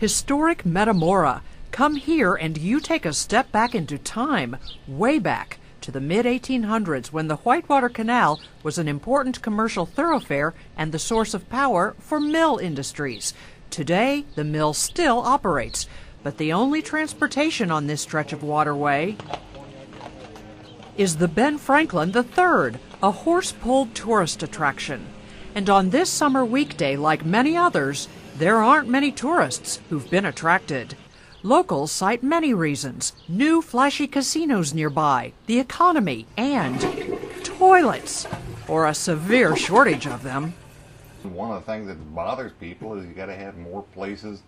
Historic Metamora. Come here and you take a step back into time, way back to the mid-1800s when the Whitewater Canal was an important commercial thoroughfare and the source of power for mill industries. Today, the mill still operates, but the only transportation on this stretch of waterway is the Ben Franklin III, a horse-pulled tourist attraction. And on this summer weekday, like many others, there aren't many tourists who've been attracted. Locals cite many reasons: new flashy casinos nearby, the economy, and toilets, or a severe shortage of them. One of the things that bothers people is you got to have more places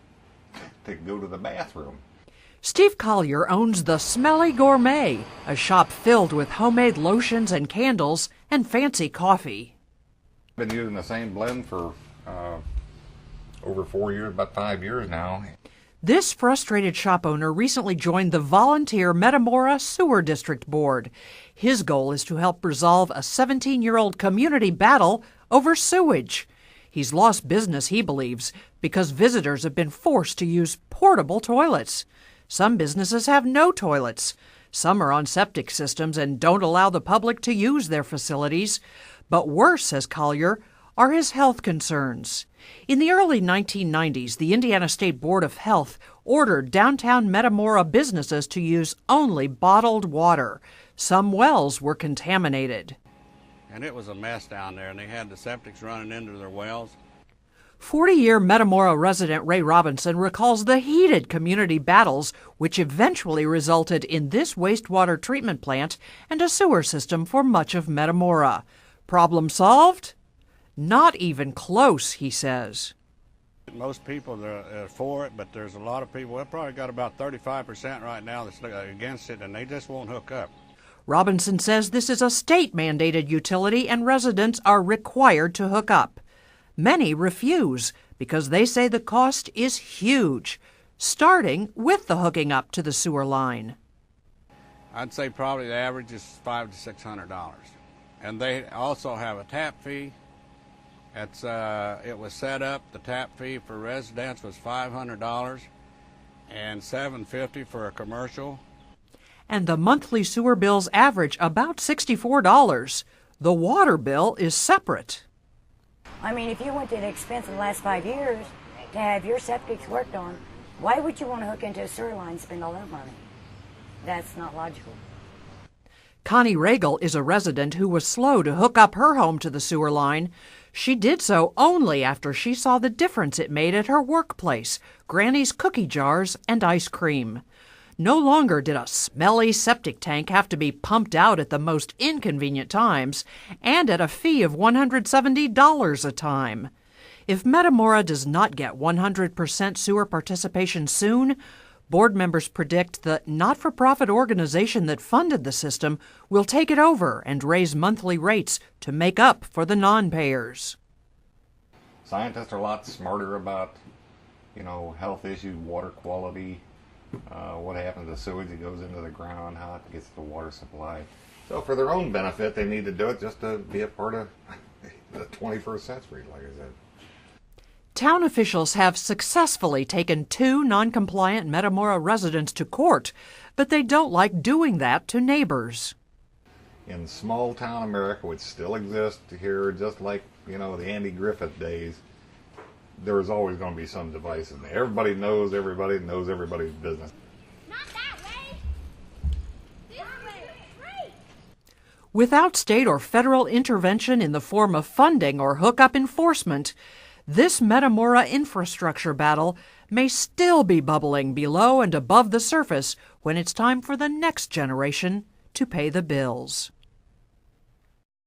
to go to the bathroom. Steve Collier owns the Smelly Gourmet, a shop filled with homemade lotions and candles and fancy coffee. I've been using the same blend for over 4 years, about 5 years now. This frustrated shop owner recently joined the volunteer Metamora Sewer District Board. His goal is to help resolve a 17-year-old community battle over sewage. He's lost business, he believes, because visitors have been forced to use portable toilets. Some businesses have no toilets. Some are on septic systems and don't allow the public to use their facilities. But worse, says Collier, are his health concerns. In the early 1990s, the Indiana State Board of Health ordered downtown Metamora businesses to use only bottled water. Some wells were contaminated. And it was a mess down there, and they had the septics running into their wells. 40-year Metamora resident Ray Robinson recalls the heated community battles which eventually resulted in this wastewater treatment plant and a sewer system for much of Metamora. Problem solved? Not even close, he says. Most people are for it, but there's a lot of people. We've probably got about 35% right now that's against it, and they just won't hook up. Robinson says this is a state-mandated utility and residents are required to hook up. Many refuse because they say the cost is huge, starting with the hooking up to the sewer line. I'd say probably the average is $500 to $600. And they also have a tap fee. It was set up, the tap fee for residents was $500 and $750 for a commercial. And the monthly sewer bills average about $64. The water bill is separate. I mean, if you went to the expense in the last 5 years to have your septics worked on, why would you want to hook into a sewer line and spend all that money? That's not logical. Connie Regal is a resident who was slow to hook up her home to the sewer line. She did so only after she saw the difference it made at her workplace, Granny's cookie jars and ice cream. No longer did a smelly septic tank have to be pumped out at the most inconvenient times and at a fee of $170 a time. If Metamora does not get 100% sewer participation soon, board members predict the not-for-profit organization that funded the system will take it over and raise monthly rates to make up for the non-payers. Scientists are a lot smarter about, health issues, water quality, what happens to sewage that goes into the ground, how it gets to the water supply. So for their own benefit, they need to do it just to be a part of the 21st century, like I said. Town officials have successfully taken 2 non-compliant Metamora residents to court, but they don't like doing that to neighbors. In small town America, which still exists here, just like, the Andy Griffith days, there is always going to be some divisiveness. Everybody knows everybody's business. Not that way. This way. Right. Without state or federal intervention in the form of funding or hookup enforcement, this Metamora infrastructure battle may still be bubbling below and above the surface when it's time for the next generation to pay the bills.